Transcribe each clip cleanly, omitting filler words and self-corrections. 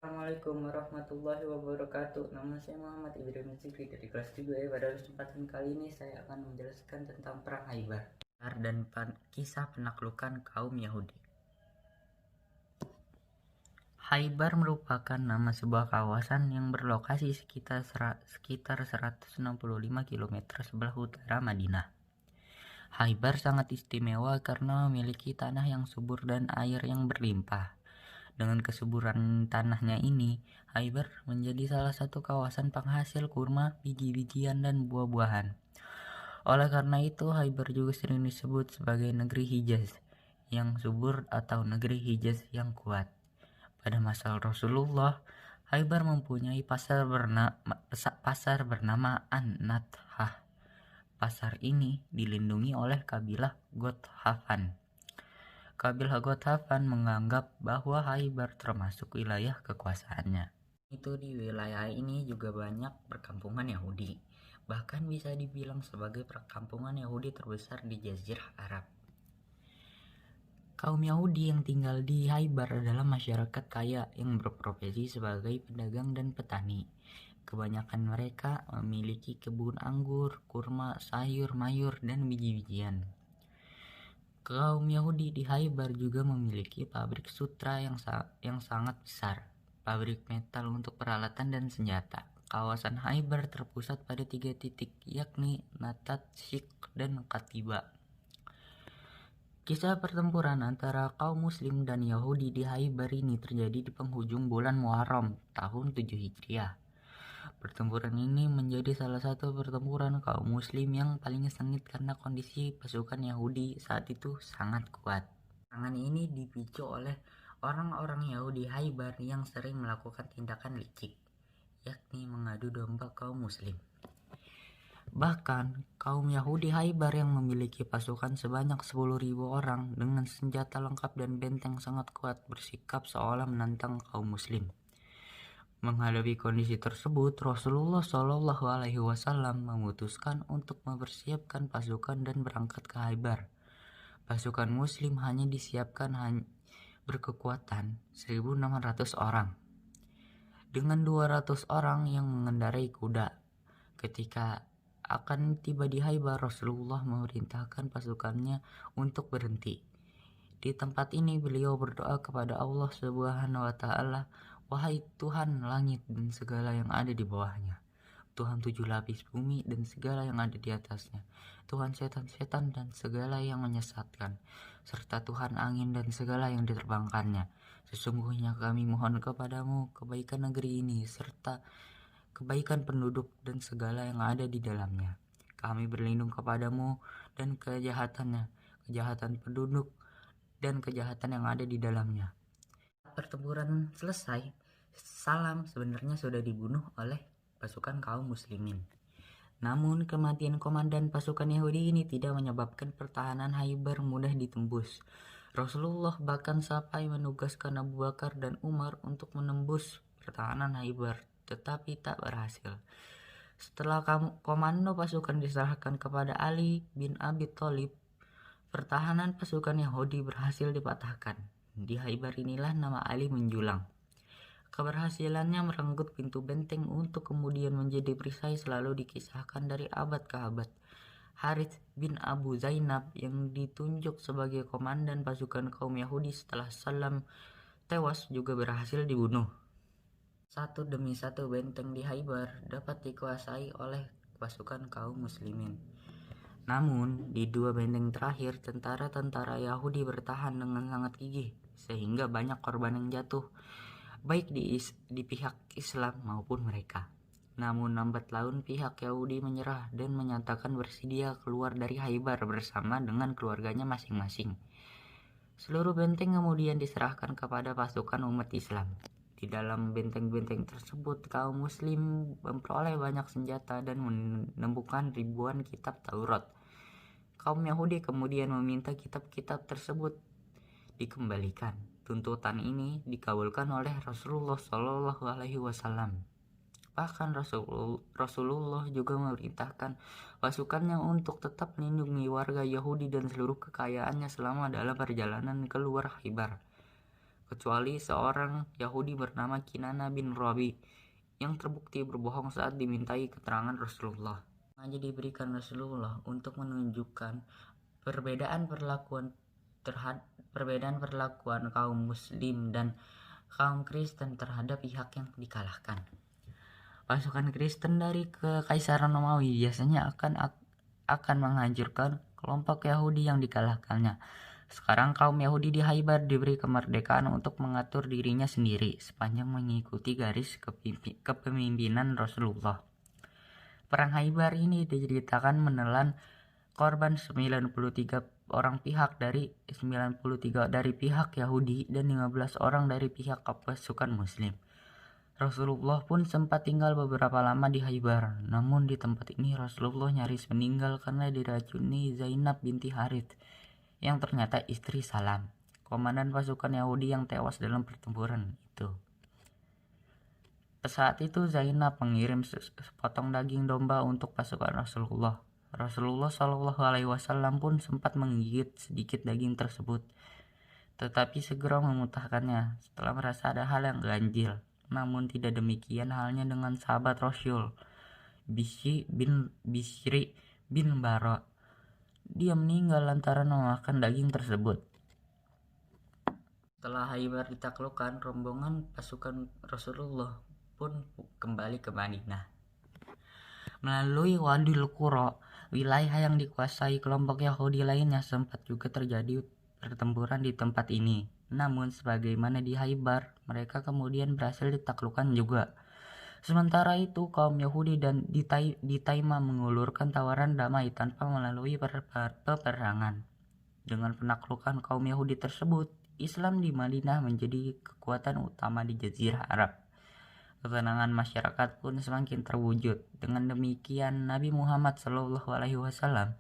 Assalamualaikum warahmatullahi wabarakatuh. Nama saya Muhammad Ibrahim Zikri dari kelas 3 ya. Pada kesempatan kali ini saya akan menjelaskan tentang perang Khaybar dan kisah penaklukan kaum Yahudi. Khaybar merupakan nama sebuah kawasan yang berlokasi sekitar 165 km sebelah utara Madinah. Khaybar sangat istimewa karena memiliki tanah yang subur dan air yang berlimpah. Dengan kesuburan tanahnya ini, Khaybar menjadi salah satu kawasan penghasil kurma, biji-bijian, dan buah-buahan. Oleh karena itu, Khaybar juga sering disebut sebagai negeri Hijaz yang subur atau negeri Hijaz yang kuat. Pada masa Rasulullah, Khaybar mempunyai pasar bernama An-Nadhah. Pasar ini dilindungi oleh kabilah Ghatafan. Kabilah Ghatafan menganggap bahwa Khaybar termasuk wilayah kekuasaannya. Itu di wilayah ini juga banyak perkampungan Yahudi. Bahkan bisa dibilang sebagai perkampungan Yahudi terbesar di Jazirah Arab. Kaum Yahudi yang tinggal di Khaybar adalah masyarakat kaya yang berprofesi sebagai pedagang dan petani. Kebanyakan mereka memiliki kebun anggur, kurma, sayur mayur, dan biji-bijian. Kaum Yahudi di Khaybar juga memiliki pabrik sutra yang sangat besar, pabrik metal untuk peralatan dan senjata. Kawasan Khaybar terpusat pada 3 titik, yakni Natat, Shik, dan Katiba. Kisah pertempuran antara kaum Muslim dan Yahudi di Khaybar ini terjadi di penghujung bulan Muharram tahun 7 Hijriah. Pertempuran ini menjadi salah satu pertempuran kaum Muslim yang paling sengit karena kondisi pasukan Yahudi saat itu sangat kuat. Serangan ini dipicu oleh orang-orang Yahudi Khaybar yang sering melakukan tindakan licik, yakni mengadu domba kaum Muslim. Bahkan, kaum Yahudi Khaybar yang memiliki pasukan sebanyak 10.000 orang dengan senjata lengkap dan benteng sangat kuat bersikap seolah menantang kaum Muslim. Menghadapi kondisi tersebut, Rasulullah Shallallahu Alaihi Wasallam memutuskan untuk mempersiapkan pasukan dan berangkat ke Khaybar. Pasukan Muslim hanya disiapkan berkekuatan 1.600 orang dengan 200 orang yang mengendarai kuda. Ketika akan tiba di Khaybar, Rasulullah memerintahkan pasukannya untuk berhenti. Di tempat ini beliau berdoa kepada Allah Subhanahu wa taala, "Wahai Tuhan langit dan segala yang ada di bawahnya, Tuhan 7 lapis bumi dan segala yang ada di atasnya, Tuhan setan-setan dan segala yang menyesatkan, serta Tuhan angin dan segala yang diterbangkannya. Sesungguhnya kami mohon kepadamu kebaikan negeri ini serta kebaikan penduduk dan segala yang ada di dalamnya. Kami berlindung kepadamu dan kejahatan penduduk dan kejahatan yang ada di dalamnya." Pertempuran selesai, Salam sebenarnya sudah dibunuh oleh pasukan kaum muslimin. Namun kematian komandan pasukan Yahudi ini tidak menyebabkan pertahanan Khaybar mudah ditembus. Rasulullah bahkan sampai menugaskan Abu Bakar dan Umar untuk menembus pertahanan Khaybar, tetapi tak berhasil. Setelah komando pasukan diserahkan kepada Ali bin Abi Thalib, pertahanan pasukan Yahudi berhasil dipatahkan. Di Khaybar inilah nama Ali menjulang. Keberhasilannya merenggut pintu benteng untuk kemudian menjadi perisai selalu dikisahkan dari abad ke abad. Harits bin Abu Zainab yang ditunjuk sebagai komandan pasukan kaum Yahudi setelah Salam tewas juga berhasil dibunuh. Satu demi satu benteng di Khaybar dapat dikuasai oleh pasukan kaum muslimin. Namun, di 2 benteng terakhir, tentara-tentara Yahudi bertahan dengan sangat gigih, sehingga banyak korban yang jatuh, baik di pihak Islam maupun mereka. Namun lambat laun pihak Yahudi menyerah dan menyatakan bersedia keluar dari Khaybar bersama dengan keluarganya masing-masing. Seluruh benteng kemudian diserahkan kepada pasukan umat Islam. Di dalam benteng-benteng tersebut, kaum muslim memperoleh banyak senjata dan menemukan ribuan kitab Taurat. Kaum Yahudi kemudian meminta kitab-kitab tersebut dikembalikan. Tuntutan ini dikabulkan oleh Rasulullah Shallallahu Alaihi Wasallam. Bahkan Rasulullah juga memerintahkan pasukannya untuk tetap melindungi warga Yahudi dan seluruh kekayaannya selama dalam perjalanan keluar Khaybar. kecuali seorang Yahudi bernama Kinana bin Rabi yang terbukti berbohong saat dimintai keterangan Rasulullah. Sengaja diberikan Rasulullah untuk menunjukkan perbedaan perlakuan kaum Muslim dan kaum Kristen terhadap pihak yang dikalahkan. Pasukan Kristen dari Kekaisaran Romawi biasanya akan menghancurkan kelompok Yahudi yang dikalahkannya. Sekarang kaum Yahudi di Khaybar diberi kemerdekaan untuk mengatur dirinya sendiri sepanjang mengikuti garis kepemimpinan Rasulullah. Perang Khaybar ini diceritakan menelan korban 93 orang dari pihak Yahudi dan 15 orang dari pihak pasukan Muslim. Rasulullah pun sempat tinggal beberapa lama di Khaybar. Namun di tempat ini Rasulullah nyaris meninggal karena diracuni Zainab binti Harith yang ternyata istri Salam, komandan pasukan Yahudi yang tewas dalam pertempuran itu. Saat itu Zainab mengirim sepotong daging domba untuk pasukan Rasulullah. Rasulullah Shallallahu Alaihi Wasallam pun sempat menggigit sedikit daging tersebut, tetapi segera memuntahkannya setelah merasa ada hal yang ganjil. Namun tidak demikian halnya dengan sahabat Rasul, Bisri bin Bara. Dia meninggal lantaran memakan daging tersebut. Setelah Khaybar ditaklukkan, rombongan pasukan Rasulullah pun kembali ke Madinah. Melalui Wadil Qura, wilayah yang dikuasai kelompok Yahudi lainnya, sempat juga terjadi pertempuran di tempat ini. Namun sebagaimana di Khaybar, mereka kemudian berhasil ditaklukkan juga. Sementara itu, kaum Yahudi dan di Taima mengulurkan tawaran damai tanpa melalui peperangan. Dengan penaklukan kaum Yahudi tersebut, Islam di Madinah menjadi kekuatan utama di Jazirah Arab. Ketenangan masyarakat pun semakin terwujud. Dengan demikian, Nabi Muhammad SAW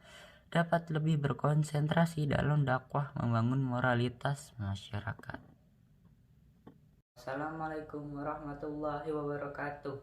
dapat lebih berkonsentrasi dalam dakwah membangun moralitas masyarakat. Assalamualaikum warahmatullahi wabarakatuh.